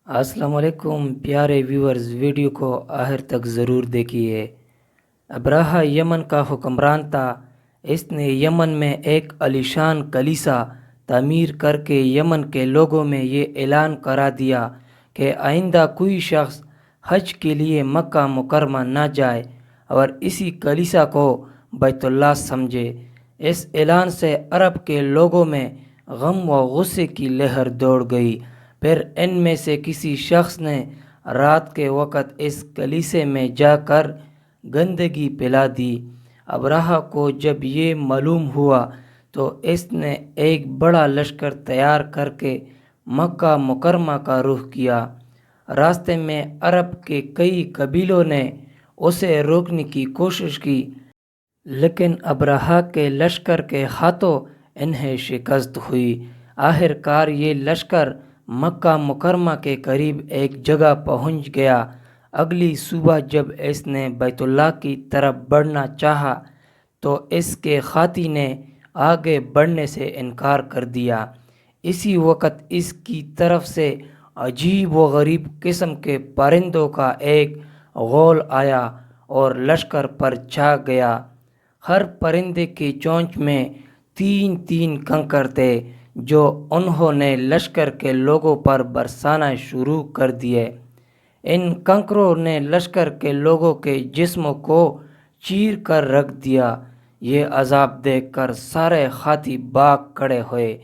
السلام علیکم پیارے ویورز، ویڈیو کو آخر تک ضرور دیکھیے۔ ابراہہ یمن کا حکمران تھا۔ اس نے یمن میں ایک عالیشان کلیسا تعمیر کر کے یمن کے لوگوں میں یہ اعلان کرا دیا کہ آئندہ کوئی شخص حج کے لیے مکہ مکرمہ نہ جائے اور اسی کلیسا کو بیت اللہ سمجھے۔ اس اعلان سے عرب کے لوگوں میں غم و غصے کی لہر دوڑ گئی۔ پھر ان میں سے کسی شخص نے رات کے وقت اس کلیسے میں جا کر گندگی پھیلا دی۔ ابراہہ کو جب یہ معلوم ہوا تو اس نے ایک بڑا لشکر تیار کر کے مکہ مکرمہ کا رخ کیا۔ راستے میں عرب کے کئی قبیلوں نے اسے روکنے کی کوشش کی، لیکن ابراہہ کے لشکر کے ہاتھوں انہیں شکست ہوئی۔ آخر کار یہ لشکر مکہ مکرمہ کے قریب ایک جگہ پہنچ گیا۔ اگلی صبح جب اس نے بیت اللہ کی طرف بڑھنا چاہا تو اس کے خاطی نے آگے بڑھنے سے انکار کر دیا۔ اسی وقت اس کی طرف سے عجیب و غریب قسم کے پرندوں کا ایک غول آیا اور لشکر پر چھا گیا۔ ہر پرندے کی چونچ میں 3 کنکر تھے جو انہوں نے لشکر کے لوگوں پر برسانا شروع کر دیے۔ ان کنکروں نے لشکر کے لوگوں کے جسموں کو چیر کر رکھ دیا۔ یہ عذاب دیکھ کر سارے خاطی بھاگ کھڑے ہوئے۔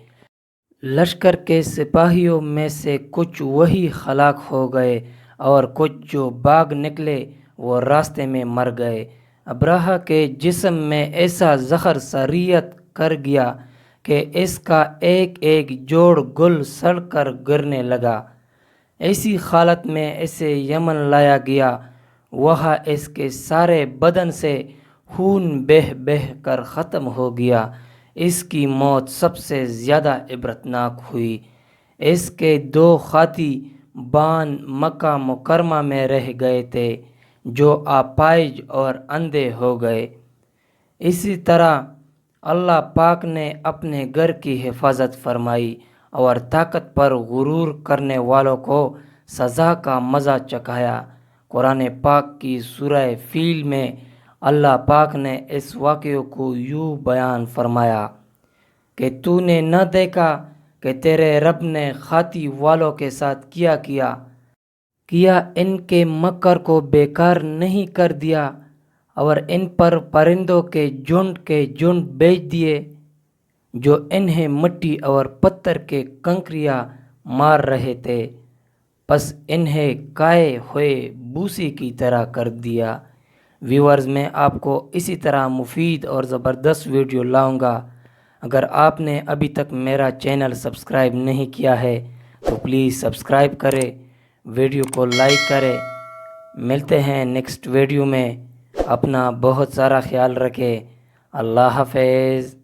لشکر کے سپاہیوں میں سے کچھ وہی ہلاک ہو گئے اور کچھ جو بھاگ نکلے وہ راستے میں مر گئے۔ ابراہہ کے جسم میں ایسا زہر سریت کر گیا کہ اس کا ایک ایک جوڑ گل سڑ کر گرنے لگا۔ ایسی حالت میں اسے یمن لایا گیا۔ وہاں اس کے سارے بدن سے خون بہہ کر ختم ہو گیا۔ اس کی موت سب سے زیادہ عبرتناک ہوئی۔ اس کے 2 خاطی بان مکہ مکرمہ میں رہ گئے تھے جو اپاہج اور اندھے ہو گئے۔ اسی طرح اللہ پاک نے اپنے گھر کی حفاظت فرمائی اور طاقت پر غرور کرنے والوں کو سزا کا مزہ چکھایا۔ قرآن پاک کی سورہ فیل میں اللہ پاک نے اس واقعے کو یوں بیان فرمایا کہ تو نے نہ دیکھا کہ تیرے رب نے خاطی والوں کے ساتھ کیا ان کے مکر کو بیکار نہیں کر دیا اور ان پر پرندوں کے جھنڈ بھیج دیے جو انہیں مٹی اور پتھر کے کنکریاں مار رہے تھے، پس انہیں کھائے ہوئے بھوسے کی طرح کر دیا۔ ویورز، میں آپ کو اسی طرح مفید اور زبردست ویڈیو لاؤں گا۔ اگر آپ نے ابھی تک میرا چینل سبسکرائب نہیں کیا ہے تو پلیز سبسکرائب کرے، ویڈیو کو لائک کرے۔ ملتے ہیں نیکسٹ ویڈیو میں۔ اپنا بہت سارا خیال رکھے۔ اللہ حافظ۔